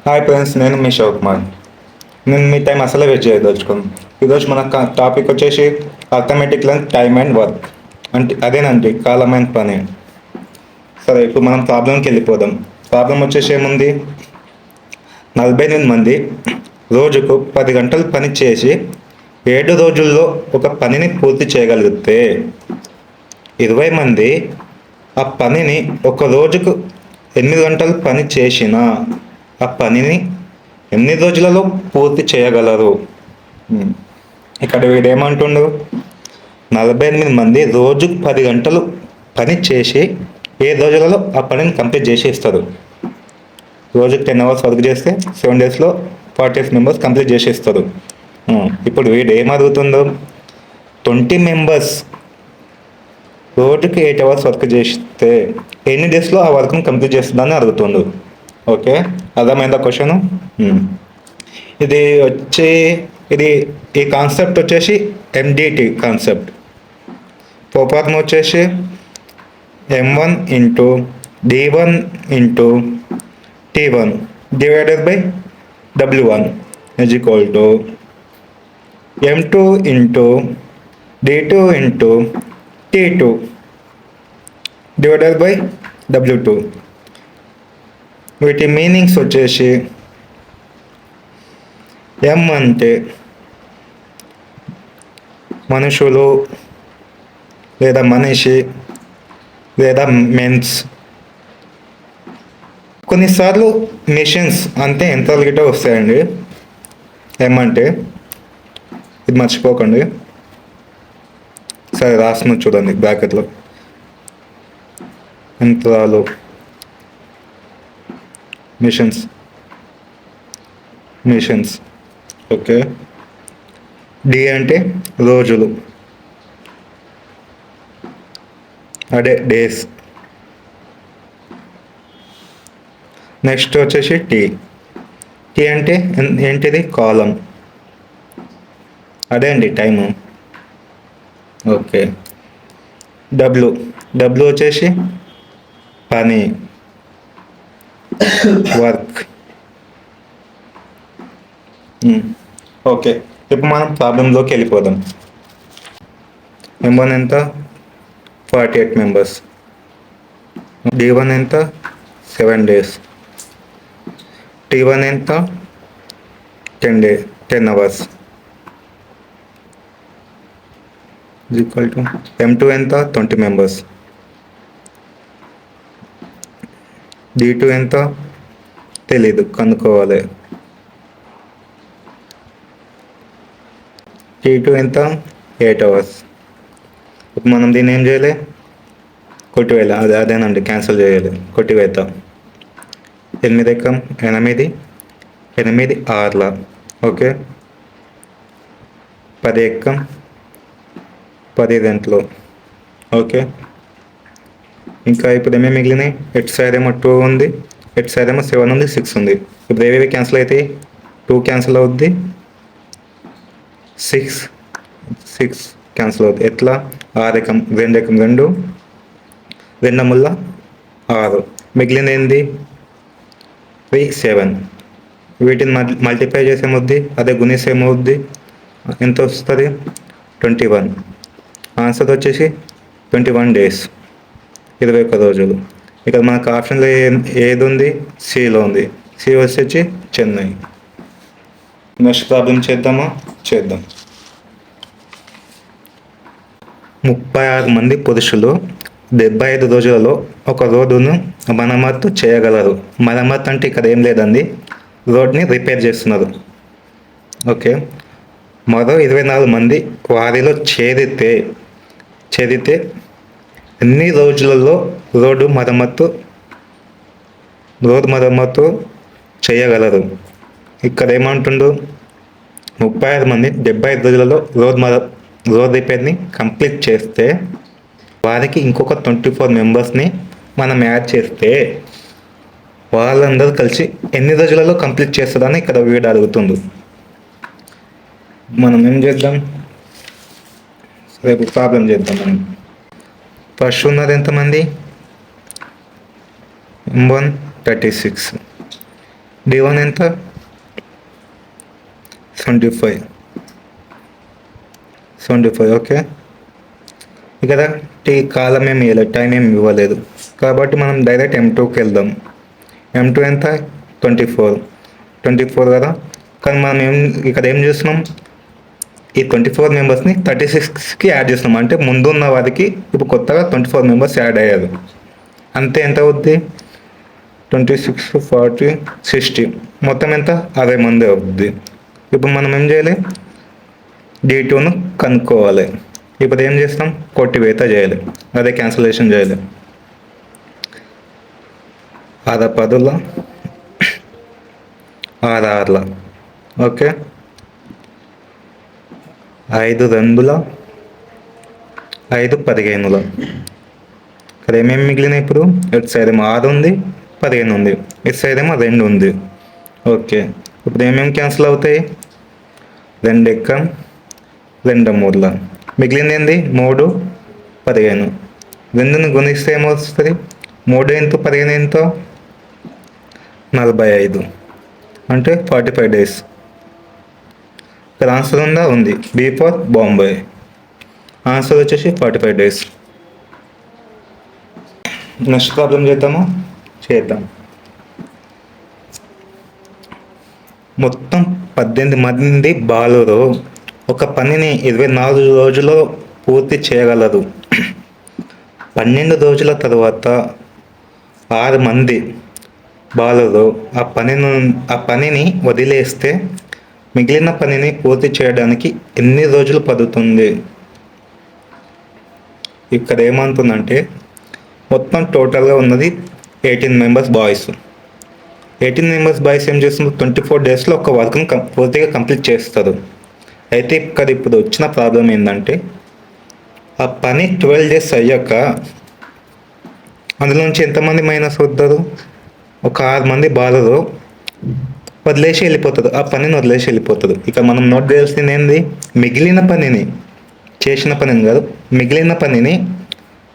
Hi friends, నేను మీ కుమార్. నేను మీ time అసలే వేస్ట్ చేయదలుచుకున్నాను. ఈరోజు మన టాపిక్ వచ్చేసి arithmetic length time and work. అంటే అదేనండి, కాలమైన పని. సరే, ఇప్పుడు మనం ప్రాబ్లంకి వెళ్ళిపోదాం. ప్రాబ్లం వచ్చేసి ఏముంది, 48 మంది రోజుకు 10 గంటలు పని చేసి 7 రోజుల్లో ఒక పనిని పూర్తి చేయగలిగితే 20 మంది ఆ పనిని ఒక రోజుకు 8 గంటలు పని చేసిన ఆ పనిని ఎన్ని రోజులలో పూర్తి చేయగలరు? ఇక్కడ వీడేమంటుండు, 48 మంది రోజుకు 10 గంటలు పని చేసి 7 రోజులలో ఆ పనిని కంప్లీట్ చేసి ఇస్తారు. రోజుకు 10 అవర్స్ వర్క్ చేస్తే 7 డేస్లో 48 మెంబర్స్ కంప్లీట్ చేసి ఇస్తారు. ఇప్పుడు వీడు ఏమడుగుతుందో, 20 మెంబర్స్ రోజుకి 8 అవర్స్ వర్క్ చేస్తే ఎన్ని డేస్లో ఆ వర్క్ని కంప్లీట్ చేస్తుందని అడుగుతుండు. ఓకే, అర్థమైందా క్వశ్చన్? ఈ కాన్సెప్ట్ వచ్చేసి ఎండిటి కాన్సెప్ట్. పోపాత్మ వచ్చేసి M1 into D1 into T1 divided by W1 is equal to M2 into D2 into T2 divided by W2. వీటి మీనింగ్స్ వచ్చేసి M అంటే మనుషులు లేదా మనిషి లేదా మెన్స్. కొన్నిసార్లు మిషన్స్ అంటే యంత్రాలు గిట్ట వస్తాయండి. ఏమంటే ఇది మర్చిపోకండి. సరే, రాసిన చూడండి బ్రాకెట్లో. యంత్రాలు, మిషన్స్. ఓకే, డి అంటే రోజులు, అదే డేస్. నెక్స్ట్ వచ్చేసి టీ అంటే ఏంటిది, కాలం, అదే అండి టైము. ఓకే, డబ్ల్యూ వచ్చేసి పని, వర్క్. ఓకే, ఇప్పుడు మనం ప్రాబ్లంలోకి వెళ్ళిపోదాం. M1 ఎంత, 48 మెంబర్స్. D1 ఎంత, 7 days. T1 ఎంత, 10 hours. ఈక్వల్ టు M2 ఎంత, 20 మెంబర్స్. D2 ఎంత తెలీదు, కనుక్కోవాలి. T2 ఎంత, 8 hours. ఇప్పుడు మనం దీన్ని ఏం చేయాలి, కొట్టివేయాలి. అదేనండి, క్యాన్సిల్ చేయాలి, కొట్టివేద్దాం. 8 ఎక్కం 8 ఆర్ల. ఓకే, 10 ఎక్కం 10 గంటలు. ఓకే, ఇంకా ఇప్పుడు ఏమేమి మిగిలినాయి, ఎట్ సైడ్ ఏమో 2 ఉంది, ఎట్ సైడ్ ఏమో 7 ఉంది, 6 ఉంది. ఇప్పుడు ఏవేవి క్యాన్సిల్ అవుతాయి, 2 క్యాన్సిల్ అవుద్ది, 6 క్యాన్సిల్ అవుతుంది. ఎట్లా, 6 ఎకం 2 ఎకం 2 ముళ్ళ 6, మిగిలిన ఏంది 7. వీటిని మల్టిప్లై చేసి ఏమవుద్ది, అదే గుణిస్తే ఏమవుద్ది, ఎంత వస్తుంది, 21. ఆన్సర్ వచ్చేసి 21 days, 21 రోజులు. ఇక్కడ మనకు ఆప్షన్లో ఏది ఉంది, సిలో ఉంది. సి వచ్చేసి చెన్నై. నెక్స్ట్ ప్రాబ్లం చేద్దాం. 36 మంది పురుషులు 75 రోజులలో ఒక రోడ్డును మరమ్మత్తు చేయగలరు. మరమ్మత్తు అంటే ఇక్కడ ఏం లేదండి, రోడ్ని రిపేర్ చేస్తున్నారు. ఓకే, మరో 24 మంది వారిలో చేరితే ఎన్ని రోజులలో రోడ్డు మరమ్మత్తు చేయగలరు? ఇక్కడ ఏమంటుండు, 36 మంది 75 రోజులలో రోడ్ రిపేర్ని కంప్లీట్ చేస్తే వారికి ఇంకొక 24 మెంబర్స్ని మనం యాడ్ చేస్తే వాళ్ళందరూ కలిసి ఎన్ని రోజులలో కంప్లీట్ చేస్తుందని ఇక్కడ వీడు అడుగుతుండు. మనం ఏం చేద్దాం, రేపు ప్రాబ్లం చేద్దాం. మనం ఫస్ట్ ఉన్నది ఎంతమంది, M1 36, D1 ఎంత? 75. 75, ఓకే. ఇక్కడ కాలం ఏమి ఇవ్వలేదు, టైం ఏమి ఇవ్వలేదు, కాబట్టి మనం డైరెక్ట్ M2కి వెళ్దాం. M2 ఎంత? 24 కదా. కానీ మనం ఇక్కడ ఏం చేస్తున్నాం, ఈ 24 మెంబర్స్ని 36కి యాడ్ చేస్తున్నాం. అంటే ముందు ఉన్న వారికి ఇప్పుడు కొత్తగా 24 మెంబర్స్ యాడ్ అయ్యారు. అంతే ఎంత అవుద్ది? 26, 40, 60, మొత్తం ఎంత? 60 మంది అవుద్ది. ఇప్పుడు మనం ఏం చేయాలి? D2ను కనుక్కోవాలి. ఇప్పుడు ఏం చేస్తాం? కొట్టివేత చేయాలి, అదే క్యాన్సలేషన్ చేయాలి. 6 10, 6 6, ఓకే. 5 2, 5 15. ఇక్కడ ఏమేమి మిగిలినాయి ఇప్పుడు? ఇటు సైడ్ ఏమో 6 ఉంది, 15 ఉంది, ఇటు సైడ్ ఏమో 2 ఉంది, ఓకే. ఇప్పుడు ఏమేమి క్యాన్సిల్ అవుతాయి? 2 ఎక్క 2 3, మిగిలింది ఏంది? 3 15. 2ని గుణిస్తే ఏమొస్తుంది? 3 ఇంటూ 15 ఎంతో? 45, అంటే 45 డేస్. ఇక్కడ ఆన్సర్ ఉందా? ఉంది. Be for Bombay. ఆన్సర్ వచ్చేసి 45 డేస్. నెక్స్ట్ ప్రాబ్లం చేద్దాం. మొత్తం 18 మంది బాలురు ఒక పనిని 24 రోజుల్లో పూర్తి చేయగలరు. 12 రోజుల తర్వాత 6 మంది బాలురు ఆ పనిని వదిలేస్తే మిగిలిన పనిని పూర్తి చేయడానికి ఎన్ని రోజులు పడుతుంది? ఇక్కడ ఏమంటుందంటే మొత్తం టోటల్గా ఉన్నది 18 మెంబర్స్ బాయ్స్. 18 మెంబర్స్ బాయ్స్ ఏం చేస్తున్నారు? 24 డేస్లో ఒక వర్క్ని పూర్తిగా కంప్లీట్ చేస్తారు. అయితే ఇప్పుడు వచ్చిన ప్రాబ్లం ఏంటంటే ఆ పని 12 డేస్ అయ్యాక అందులో నుంచి ఎంతమంది మైనస్ అవుతారు? ఒక 6 మంది బాలరు వదిలేసి వెళ్ళిపోతుంది, ఆ పనిని వదిలేసి వెళ్ళిపోతుంది. ఇక మనం నోట్ చేయాల్సింది ఏంది? మిగిలిన పనిని, చేసిన పనిని కాదు,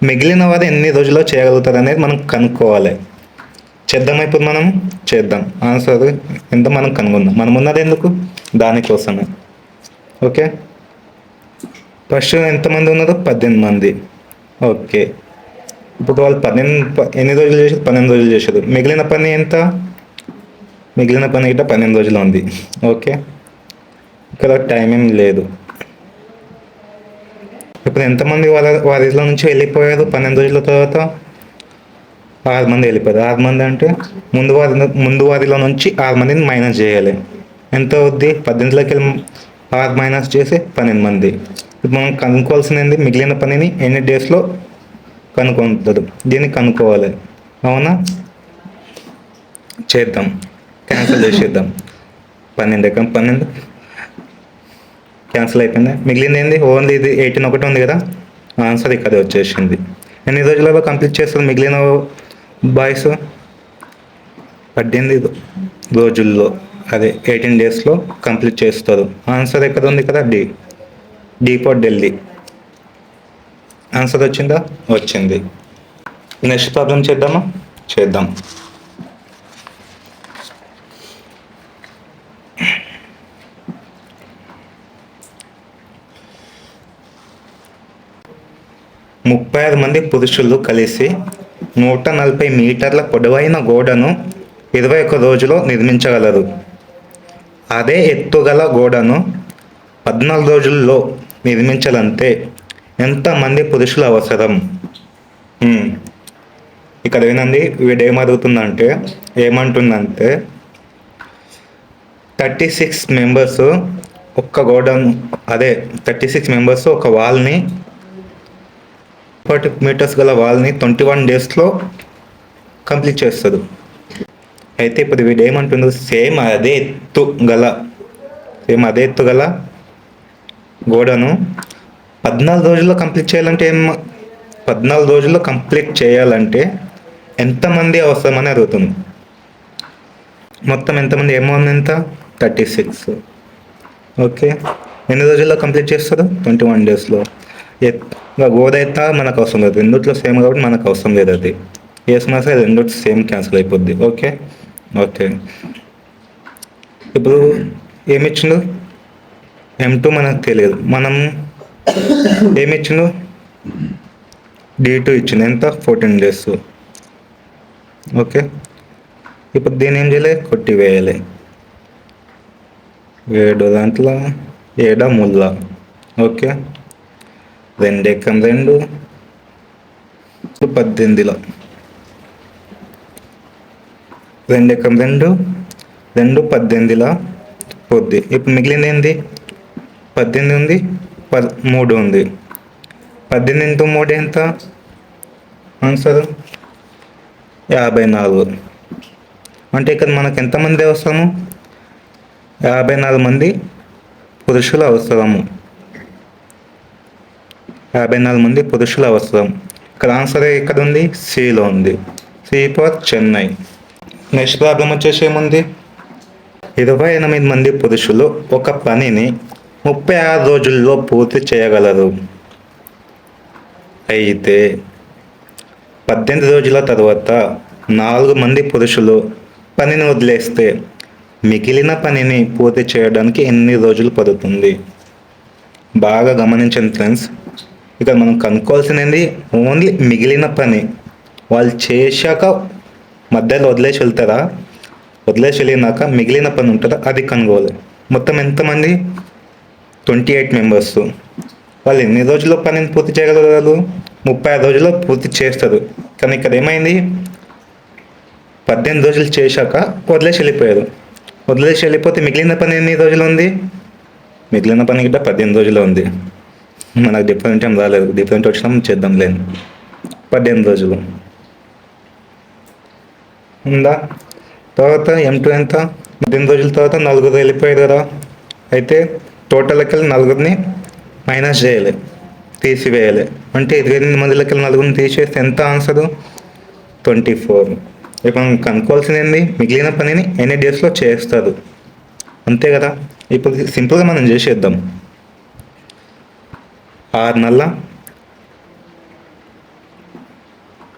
మిగిలిన వారు ఎన్ని రోజుల్లో చేయగలుగుతారు అనేది మనం కనుక్కోవాలి. చేద్దామా? ఇప్పుడు మనం చేద్దాం. ఆన్సర్ ఎంత మనం కనుగొందాం. మనం ఉన్నది ఎందుకు? దానికోసమే, ఓకే. ఫస్ట్ ఎంతమంది ఉన్నారు? 18 మంది, ఓకే. ఇప్పుడు వాళ్ళు ఎన్ని రోజులు చేసారు? 12 రోజులు చేశారు. మిగిలిన పని ఎంత? మిగిలిన పని గిట్ట 12 రోజులు ఉంది, ఓకే. ఇక్కడ టైం ఏం లేదు. ఇప్పుడు ఎంతమంది వారిలో నుంచి వెళ్ళిపోయారు 12 రోజుల తర్వాత? 6 మంది వెళ్ళిపోయారు. 6 మంది అంటే ముందు వారిలో నుంచి 6 మందిని మైనస్ చేయాలి. ఎంత అవుద్ది? 18లోకి 6 మైనస్ చేసి 12 మంది. ఇప్పుడు మనం కనుక్కోవాల్సింది మిగిలిన పనిని ఎన్ని డేస్లో కనుక్కుంటారు, దీన్ని కనుక్కోవాలి. అవునా? చేద్దాం, క్యాన్సిల్ చేసేద్దాం. 12 క్యాన్సిల్ అయిపోయింది. మిగిలింది ఏంది? ఓన్లీ ఇది 18 ఒకటి ఉంది కదా. ఆన్సర్ ఇక్కడ వచ్చేసింది. ఎన్ని రోజులలో కంప్లీట్ చేస్తారు మిగిలిన బాయ్స్? 18 రోజుల్లో, అదే 18 డేస్లో కంప్లీట్ చేస్తారు. ఆన్సర్ ఎక్కడ ఉంది కదా? D for Delhi. ఆన్సర్ వచ్చిందా? వచ్చింది. నెక్స్ట్ ప్రాబ్లం చేద్దాం. ముప్పై 6 మంది పురుషులు కలిసి 140 మీటర్ల పొడవైన గోడను 21 రోజులో నిర్మించగలరు. అదే ఎత్తుగల గోడను 14 రోజుల్లో నిర్మించాలంటే ఎంతమంది పురుషులు అవసరం? ఇక్కడ ఏనండి, వీడు ఏమంటుందంటే 36 మెంబర్స్ ఒక్క గోడను, అదే 36 మెంబర్స్ ఒక వాల్ని 40 మీటర్స్ గల వాల్ని 21 డేస్లో కంప్లీట్ చేస్తారు. అయితే ఇప్పుడు వీడు ఏమంటుందో సేమ్ అదే ఎత్తు గల గోడను 14 రోజుల్లో కంప్లీట్ చేయాలంటే 14 రోజుల్లో కంప్లీట్ చేయాలంటే ఎంతమంది అవసరమని అడుగుతుంది. మొత్తం ఎంతమంది? అమౌంట్ ఎంత? 36, ఓకే. ఎన్ని రోజుల్లో కంప్లీట్ చేస్తారు? 21 డేస్లో. గోడ అయితే మనకు అవసరం లేదు, రెండిట్లో సేమ్ కాబట్టి మనకు అవసరం లేదు. అది వేసుకున్నా సరే రెండిట్లో సేమ్ క్యాన్సిల్ అయిపోద్ది, ఓకే. ఇప్పుడు ఏమిచ్చిండు, M2 మనకు తెలియదు, మనం ఏమిచ్చిండు, D2 ఇచ్చింది, ఎంత 14 డేస్. ఓకే, ఇప్పుడు దీన్ని ఏం చేయాలి, కొట్టివేయాలి. 7 దాంట్లో 7 ముళ్ళ. ఓకే, 2 ఎక్కం 2 18లో 2 ఎక్కం 2 2 18లో పోద్ది. ఇప్పుడు మిగిలింది ఏంది, 18 ఉంది, 3 ఉంది. 18 ఇంటూ 3 ఎంత ఆన్సర్ 54. అంటే ఇక్కడ మనకు ఎంతమంది అవసరము, 54 మంది పురుషులు అవసరము. 54 మంది పురుషులు అవసరం. ఇక్కడ ఆన్సర్ ఎక్కడ ఉంది, సిలో ఉంది. C for Chennai. Next problem వచ్చేసి ఏముంది, 28 మంది పురుషులు ఒక పనిని 36 రోజుల్లో పూర్తి చేయగలరు. అయితే 18 రోజుల తర్వాత 4 మంది పురుషులు పనిని వదిలేస్తే మిగిలిన పనిని పూర్తి చేయడానికి ఎన్ని రోజులు పడుతుంది. బాగా గమనించండి ఫ్రెండ్స్, ఇక్కడ మనం కనుక్కోవాల్సింది ఓన్లీ మిగిలిన పని. వాళ్ళు చేశాక మధ్యలో వదిలేసి వెళ్తారా, వదిలేసి వెళ్ళినాక మిగిలిన పని ఉంటుందా, అది కనుక్కోవాలి. మొత్తం ఎంతమంది, 28 మెంబర్స్. వాళ్ళు ఎన్ని రోజుల్లో పనిని పూర్తి చేయగలరు, 36 రోజుల్లో పూర్తి చేస్తారు. కానీ ఇక్కడ ఏమైంది, 18 రోజులు చేశాక వదిలేసి వెళ్ళిపోయారు. వదిలేసి వెళ్ళిపోతే మిగిలిన పని ఎన్ని రోజులు ఉంది, మిగిలిన పని గిట్ట 18 రోజులు ఉంది. మనకు డిఫరెంట్ ఏం రాలేదు, డిఫరెంట్ వచ్చినా చేద్దాం లేని. 18 రోజులు ఉందా. తర్వాత M2 ఎంత, 18 రోజుల తర్వాత 4 వెళ్ళిపోయారు కదా. అయితే టోటల్ లెక్కలు 4 మైనస్ చేయాలి, తీసివేయాలి. అంటే 28 మంది లెక్కలు 4 తీసేస్తే ఎంత ఆన్సరు, 24. ఇప్పుడు మనం కనుక్కోవాల్సింది ఏంది, మిగిలిన పనిని ఎన్ని డేస్లో చేస్తారు, అంతే కదా. ఇప్పుడు సింపుల్గా మనం చేసేద్దాం. 6 నెలల,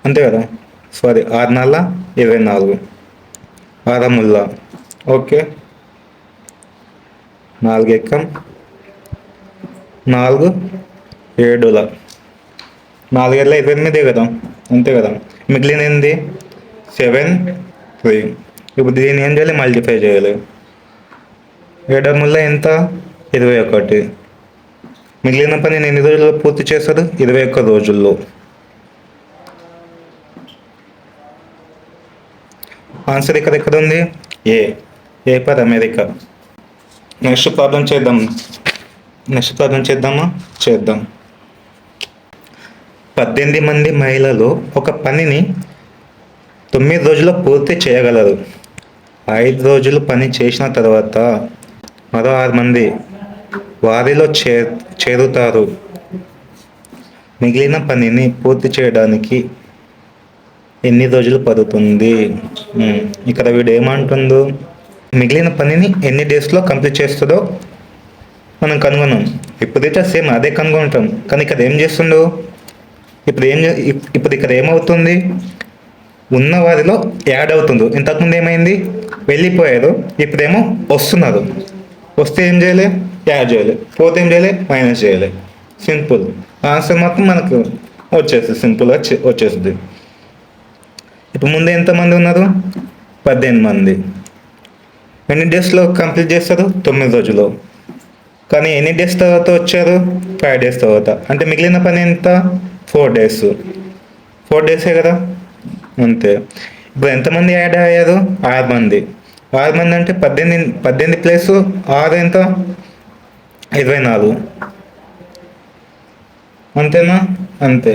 అంతే కదా, సారీ 6 నెలల 24, 6 ముళ్ళ. ఓకే, 4 ఎక్కం 4 7ల, 4 ఏళ్ళ 28 కదా, అంతే కదా. మిగిలిన ఏంది 7 3. ఇప్పుడు దీన్ని ఏం చేయాలి, మల్టిప్లై చేయాలి. 7 ముళ్ళ ఎంత, 21. మిగిలిన పని ఎన్ని రోజుల్లో పూర్తి చేస్తారు, 21 రోజుల్లో. ఆన్సర్ ఇక్కడ ఎక్కడ ఉంది, A for America. Next problem చేద్దామా, చేద్దాం. 18 మంది మహిళలు ఒక పనిని 9 రోజుల్లో పూర్తి చేయగలరు. 5 రోజులు పని చేసిన తర్వాత మరో 6 మంది వారిలో చేరుతారు. మిగిలిన పనిని పూర్తి చేయడానికి ఎన్ని రోజులు పడుతుంది. ఇక్కడ వీడు ఏమంటుందో, మిగిలిన పనిని ఎన్ని డేస్లో కంప్లీట్ చేస్తుందో మనం కనుగొన్నాం. ఇప్పుడైతే సేమ్ అదే కనుగొంటాం. కానీ ఇక్కడ ఏం చేస్తుండో, ఇప్పుడు ఇక్కడ ఏమవుతుంది, ఉన్న వారిలో యాడ్ అవుతుందో. ఇంతకుముందు ఏమైంది, వెళ్ళిపోయారు, ఇప్పుడేమో వస్తున్నారు. వస్తే ఏం చేయాలి, యాడ్ చేయాలి. పోతే ఏం చేయాలి, మైనస్ చేయాలి. సింపుల్. ఆన్సర్ మాత్రం మనకు వచ్చేస్తుంది, సింపుల్గా వచ్చేస్తుంది. ఇప్పుడు ముందు ఎంతమంది ఉన్నారు, 18 మంది. ఎన్ని డేస్లో కంప్లీట్ చేస్తారు, 9 రోజులు. కానీ ఎన్ని డేస్ తర్వాత వచ్చారు, 5 డేస్ తర్వాత. అంటే మిగిలిన పని ఎంత, 4 డేస్. 4 డేసే కదా, అంతే. ఇప్పుడు ఎంతమంది యాడ్ అయ్యారు, 6 మంది. 6 మంది అంటే 18 ప్లస్ 6 ఎంత, 24. అంతేనా, అంతే.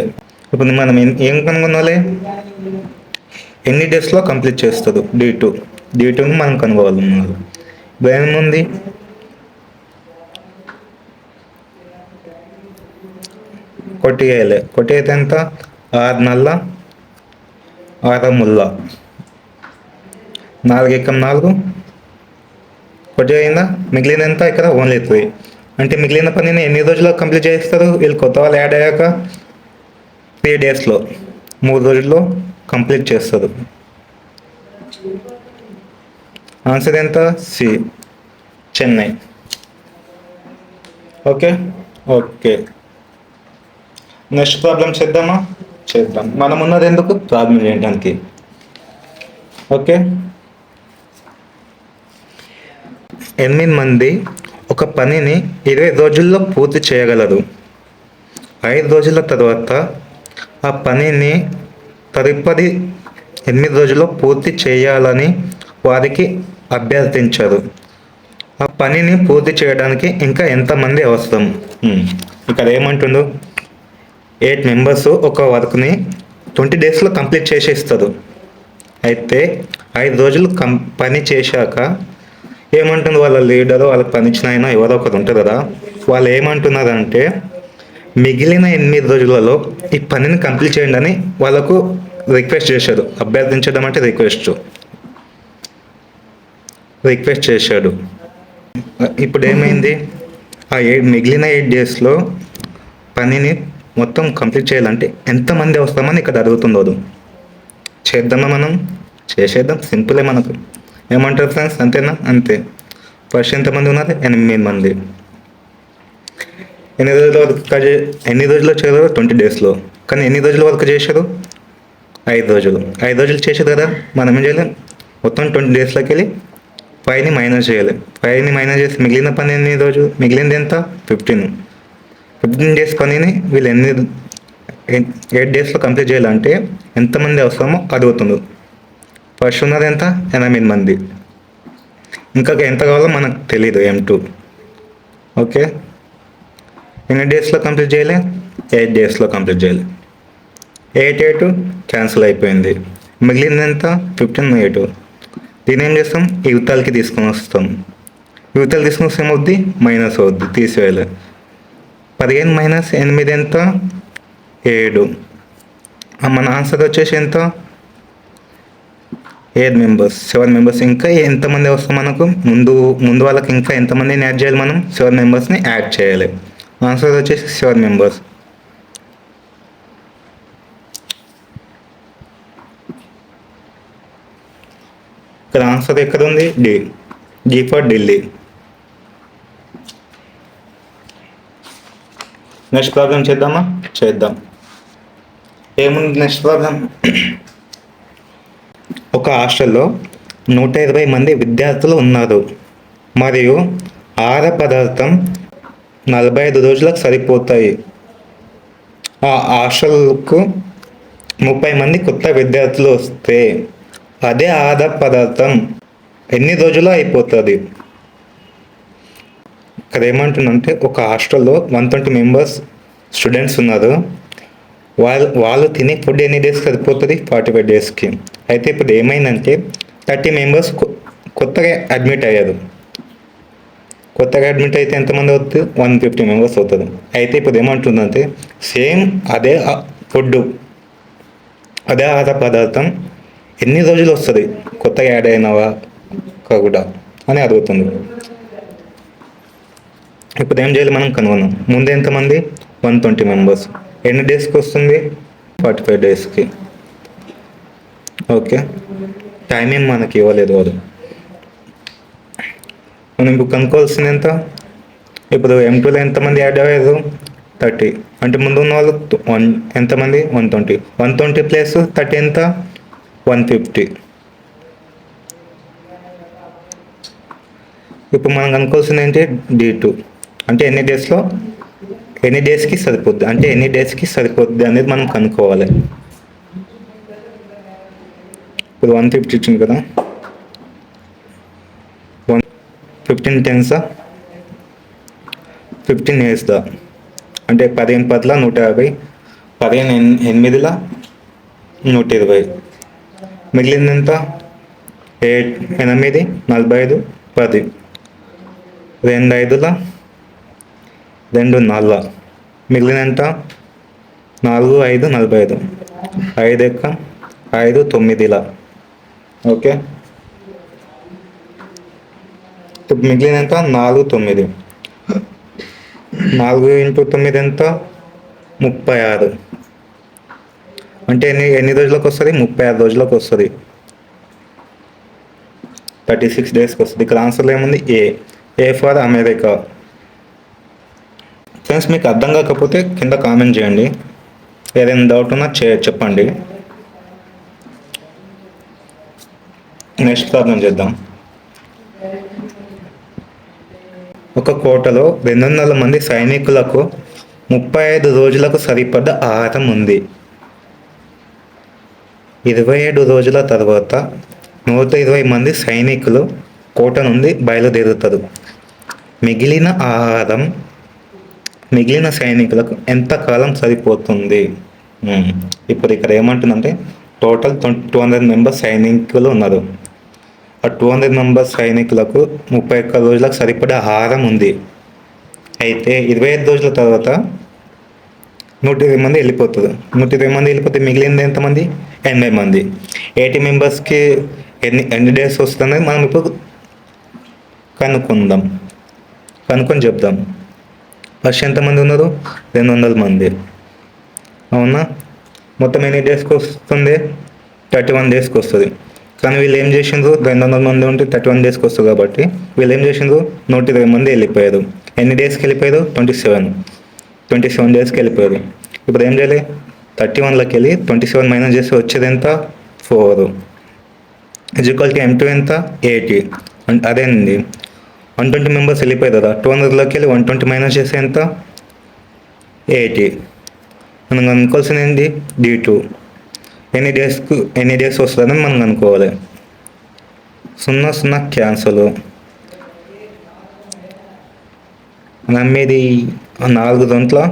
ఇప్పుడు మనం ఏం కనుగొనాలి, ఎన్ని డేస్లో కంప్లీట్ చేస్తారు, D2ని మనం కనుగోవాలన్నారు. ఇప్పుడు ఏముంది, కొట్టేది ఎంత, 6 నెలల 6 ముళ్ళ. 4 ఎక్కం 4, కొట్టి అయిందా. మిగిలిన ఎంత, ఇక్కడ ఓన్లీ 3. అంటే మిగిలిన పనిని ఎన్ని రోజుల్లో కంప్లీట్ చేస్తారు, వీళ్ళు కొత్త వాళ్ళు యాడ్ అయ్యాక 3 డేస్లో, 3 రోజుల్లో కంప్లీట్ చేస్తారు. ఆన్సర్ ఎంత, C. Chennai. Okay. Okay. Next problem చేద్దామా? చేద్దాం. మనం ఉన్నది ఎందుకు? ప్రాబ్లం చేయడానికి. ఓకే. 8 మంది ఒక పనిని 20 రోజుల్లో పూర్తి చేయగలరు. 5 రోజుల తర్వాత ఆ పనిని తదుపరి 8 రోజుల్లో పూర్తి చేయాలని వారికి అభ్యర్థించారు. ఆ పనిని పూర్తి చేయడానికి ఇంకా ఎంతమంది అవసరం? ఇక్కడ ఏమంటుండు? 8 మెంబర్స్ ఒక వర్క్ని 20 డేస్లో కంప్లీట్ చేసేస్తారు. అయితే 5 రోజులు పని చేశాక ఏమంటుంది వాళ్ళ లీడరు, వాళ్ళ పని ఇచ్చిన ఆయన ఎవరో ఒకరు ఉంటారు కదా, వాళ్ళు ఏమంటున్నారంటే మిగిలిన 8 రోజులలో ఈ పనిని కంప్లీట్ చేయండి అని వాళ్ళకు రిక్వెస్ట్ చేశాడు. అభ్యర్థించడం అంటే రిక్వెస్ట్ చేశాడు. ఇప్పుడు ఏమైంది? మిగిలిన 8 డేస్లో పనిని మొత్తం కంప్లీట్ చేయాలంటే ఎంతమంది అవసరమని ఇక్కడ అడుగుతుండదు. చేద్దామా మనం? చేసేద్దాం, సింపులే మనకు. ఏమంటారు ఫ్రెండ్స్? అంతేనా? అంతే. ఫస్ట్ ఎంతమంది ఉన్నారు? 8 మంది. ఎన్ని రోజుల్లో చేయగలరు? 20 డేస్లో. కానీ ఎన్ని రోజుల వరకు చేశారు? 5 రోజులు. 5 రోజులు చేశారు కదా, మనం ఏం చేయాలి? మొత్తం 20 డేస్లోకి వెళ్ళి 5ని మైనస్ చేయాలి. 5ని మైనస్ చేసి మిగిలిన పని ఎన్ని రోజులు? మిగిలింది ఎంత? 15 డేస్ పనిని వీళ్ళు 8 డేస్లో కంప్లీట్ చేయాలంటే ఎంతమంది అవసరమో అడుగుతుంది. ఫస్ట్ ఉన్నది ఎంత? 8 మంది. ఇంకా ఎంత కావాలో మనకు తెలీదు. M2. ఓకే. ఎన్ని డేస్లో కంప్లీట్ చేయాలి? 8 డేస్లో కంప్లీట్ చేయాలి. 8 క్యాన్సిల్ అయిపోయింది. మిగిలింది ఎంత? 15 దీని ఏం చేస్తాం? యువతలకి తీసుకొని వస్తాం. యువతలు తీసుకొని వస్తే ఏమవుద్ది? మైనస్ అవుద్ది, తీసివేయాలి. 15 మైనస్ 8 ఎంత? 7. మన ఆన్సర్ వచ్చేసి ఎంత? 7 మెంబర్స్. ఇంకా ఎంతమంది వస్తాం మనకు? ముందు వాళ్ళకి ఇంకా ఎంతమందిని యాడ్ చేయాలి మనం? 7 మెంబర్స్ని యాడ్ చేయాలి. ఆన్సర్ వచ్చేసి 7 మెంబర్స్. ఇక్కడ ఆన్సర్ ఎక్కడ ఉంది? D for Delhi. Next problem చేద్దామా? చేద్దాం. ఏముంది నెక్స్ట్ ప్రాబ్లం? ఒక హాస్టల్లో 120 మంది విద్యార్థులు ఉన్నారు మరియు ఆహార పదార్థం 45 రోజులకు సరిపోతాయి. ఆ హాస్టల్కు 30 మంది కొత్త విద్యార్థులు వస్తే అదే ఆహార పదార్థం ఎన్ని రోజుల్లో అయిపోతుంది? ఇక్కడ ఏమంటుందంటే ఒక హాస్టల్లో 120 మెంబర్స్ స్టూడెంట్స్ ఉన్నారు. వాళ్ళు తినే ఫుడ్ ఎన్ని డేస్కి సరిపోతుంది? 45 డేస్కి. అయితే ఇప్పుడు ఏమైందంటే 30 మెంబర్స్ కొత్తగా అడ్మిట్ అయ్యారు. కొత్తగా అడ్మిట్ అయితే ఎంతమంది అవుతుంది? 150 మెంబర్స్ అవుతుంది. అయితే ఇప్పుడు ఏమంటుందంటే సేమ్ అదే ఫుడ్, అదే ఆహార పదార్థం ఎన్ని రోజులు వస్తుంది కొత్తగా యాడ్ అయినవా కూడా అని అడుగుతుంది. ఇప్పుడు ఏం చేయాలి? మనం కనుగొన్నాం. ముందు ఎంతమంది? 120 మెంబర్స్. ఎన్ని డేస్కి వస్తుంది? 45 డేస్కి. ఓకే. టైం మనకి ఇవ్వలేదు వాళ్ళు. మనం ఇప్పుడు కనుక్కోవాల్సింది ఎంత? ఇప్పుడు M2లో ఎంతమంది యాడ్ అయ్యారు? 30. అంటే ముందు ఉన్న వాళ్ళు ఎంతమంది? 120. 120 ప్లస్ 30 ఎంత? 150. ఇప్పుడు మనం కనుక్కోవాల్సింది ఏంటి? D2. అంటే ఎన్ని డేస్కి సరిపోద్ది, అంటే ఎన్ని డేస్కి సరిపోద్ది అనేది మనం కనుక్కోవాలి. ఇప్పుడు 150 ఇచ్చింది కదా, 15 10s 15 years అంటే 15 10 150, 15 8 120. మిగిలింది ఎంత? 8 45 10. 2 5 2 4. మిగిలిన ఎంత? 4 5 45. 5 5 9. ఓకే. ఇప్పుడు మిగిలిన ఎంత? 4 9. 4 × 9 ఎంత? 36. అంటే ఎన్ని రోజులకు వస్తుంది? 36 రోజులకు వస్తుంది. 36 డేస్కి వస్తుంది. ఇక్కడ ఆన్సర్లో ఏముంది? A for America. ఫ్రెండ్స్ మీకు అర్థం కాకపోతే కింద కామెంట్ చేయండి, ఏదైనా డౌట్ ఉన్నా చెప్పండి. నెక్స్ట్ ప్రాబ్లం చేద్దాం. ఒక కోటలో 200 మంది సైనికులకు 35 రోజులకు సరిపడ్డ ఆహారం ఉంది. 27 రోజుల తర్వాత 120 మంది సైనికులు కోట నుండి బయలుదేరుతారు. మిగిలిన ఆహారం మిగిలిన సైనికులకు ఎంతకాలం సరిపోతుంది? ఇప్పుడు ఇక్కడ ఏమంటుందంటే టోటల్ 200 మెంబర్స్ సైనికులు ఉన్నారు. ఆ 200 మెంబర్స్ సైనికులకు 31 రోజులకు సరిపడే ఆహారం ఉంది. అయితే 25 రోజుల తర్వాత 120 మంది వెళ్ళిపోతారు. 120 మంది వెళ్ళిపోతే మిగిలింది ఎంతమంది? 80 మంది. 80 మెంబర్స్కి ఎన్ని డేస్ వస్తుందని మనం ఇప్పుడు కనుక్కొని చెప్దాం. ఫస్ట్ ఎంతమంది ఉన్నారు? 200 మంది. అవునా? మొత్తం ఎన్ని డేస్కి వస్తుంది? 31 డేస్కి వస్తుంది. కానీ వీళ్ళు ఏం చేసిండ్రు? 200 మంది ఉంటే 31 డేస్కి వస్తుంది కాబట్టి వీళ్ళు ఏం చేసిండ్రు? 120 మంది వెళ్ళిపోయారు. ఎన్ని డేస్కి వెళ్ళిపోయారు? 27 డేస్కి వెళ్ళిపోయారు. ఇప్పుడు ఏం చేయాలి? 31లోకి వెళ్ళి 27 మైనస్ చేస్తే వచ్చేది ఎంత? 4 = M2 ఎంత? 80. అదేనండి, 120 మెంబర్స్ వెళ్ళిపోయారు కదా, 200లోకి వెళ్ళి 120 మైనస్ చేస్తే ఎంత? 80. మనం అనుకోవాల్సింది ఏంటి? D2. ఎన్ని డేస్ వస్తుందని మనం అనుకోవాలి. 0 క్యాన్సల్. నమ్మేది 4 దాంట్లో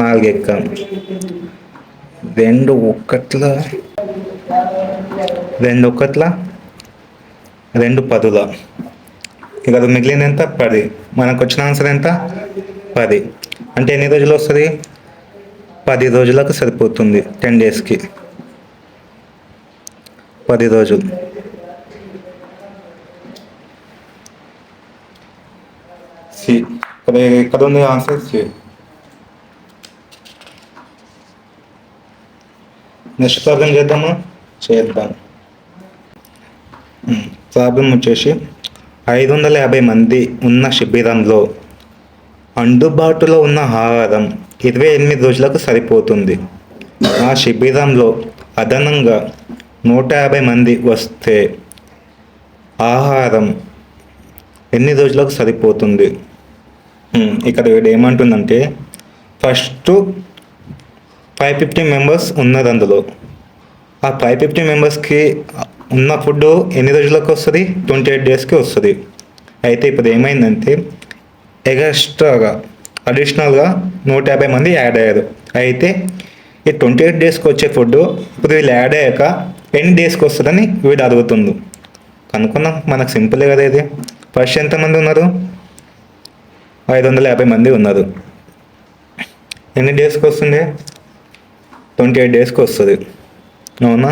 4 ఎక్కాం, 2 1 2 10. ఇక మిగిలింది ఎంత? 10. మనకు వచ్చిన ఆన్సర్ ఎంత? 10. అంటే ఎన్ని రోజులు వస్తుంది? 10 రోజులకు సరిపోతుంది. 10 డేస్కి 10 రోజులు. సి ఇక్కడ ఉంది ఆన్సర్ సి. నెక్స్ట్ ప్రాబ్లం చేద్దాం. ప్రాబ్లం వచ్చేసి 550 మంది ఉన్న శిబిరంలో అందుబాటులో ఉన్న ఆహారం 28 రోజులకు సరిపోతుంది. ఆ శిబిరంలో అదనంగా 150 మంది వస్తే ఆహారం ఎన్ని రోజులకు సరిపోతుంది? ఇక్కడ ఏమంటుందంటే ఫస్ట్ 550 మెంబర్స్ ఉన్నారు అందులో. ఆ 550 మెంబర్స్కి ఉన్న ఫుడ్ ఎన్ని రోజులకు వస్తుంది? 28 డేస్కి వస్తుంది. అయితే ఇప్పుడు ఏమైందంటే ఎక్స్ట్రాగా అడిషనల్గా 150 మంది యాడ్ అయ్యారు. అయితే ఈ 28 డేస్కి వచ్చే ఫుడ్ ఇప్పుడు వీళ్ళు యాడ్ అయ్యాక ఎన్ని డేస్కి వస్తుందని వీడు అడుగుతుంది. కనుక్కున్నాం, మనకు సింపులే కదా ఇది. ఫస్ట్ ఎంతమంది ఉన్నారు? 550 మంది ఉన్నారు. ఎన్ని డేస్కి వస్తుంది? 28 డేస్కి వస్తుంది. అవునా?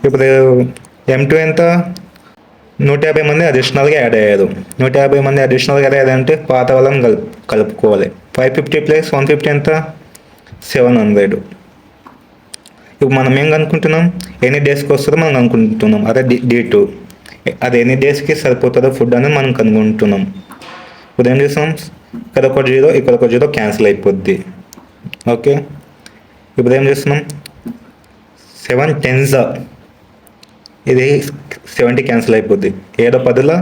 ఇప్పుడు M2 ఎంత? 150 మంది అడిషనల్గా యాడ్ అయ్యారు. 150 మంది అడిషనల్గా యాడ్ అయ్యారంటే పాత వాళ్ళని కలుపుకోవాలి. 550 + 150 ఎంత? 700. ఇప్పుడు మనం ఏం కనుక్కుంటున్నాం? ఎన్ని డేస్కి వస్తుందో మనం కనుక్కుంటున్నాం. అదే D2. అది ఎన్ని డేస్కి సరిపోతుందో ఫుడ్ అనేది మనం కనుక్కుంటున్నాం. ఇప్పుడు ఏం చేస్తాం? ఇక్కడ ఒక 0 ఇక్కడ ఒక 0 క్యాన్సిల్ అయిపోద్ది. ఓకే, ఇప్పుడు ఏం చేస్తున్నాం? 7 10s ఇది 70 క్యాన్సిల్ అయిపోద్ది. 7 10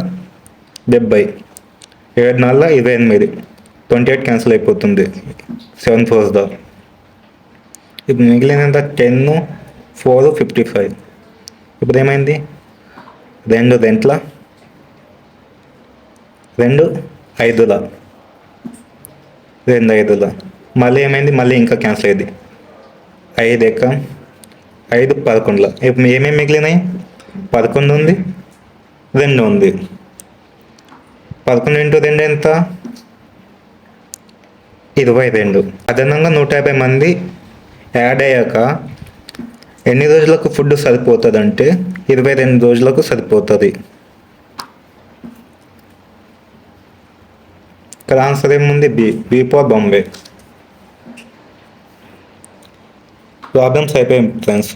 70, 7 4 28, 28 క్యాన్సిల్ అయిపోతుంది. 7 4 ఇప్పుడు మిగిలినంత 10 4 55. ఇప్పుడు ఏమైంది? 2 2 5 2 5. మళ్ళీ ఏమైంది? మళ్ళీ ఇంకా క్యాన్సిల్ అయింది. 5 ఎక్క 5 11. ఇప్పుడు ఏమేమి మిగిలినాయి? 11 ఉంది, 2 ఉంది. 11 × 2 ఎంత? 22. అదనంగా 150 మంది యాడ్ అయ్యాక ఎన్ని రోజులకు ఫుడ్ సరిపోతుంది అంటే 22 రోజులకు సరిపోతుంది. ఇక్కడ ఆన్సర్ ఏముంది? B for Bombay. ప్రాబ్లమ్స్ అయిపోయాయి ఫ్రెండ్స్.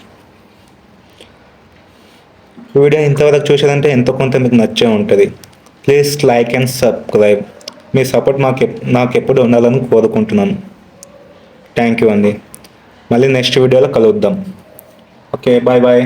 ఈ వీడియో ఇంతవరకు చూసేదంటే ఎంతో కొంత మీకు నచ్చే ఉంటుంది. Please like and subscribe. మీ సపోర్ట్ నాకు ఎప్పుడు ఉండాలని కోరుకుంటున్నాను. థ్యాంక్ యూ అండి. మళ్ళీ నెక్స్ట్ వీడియోలో కలుద్దాం. Okay, bye bye.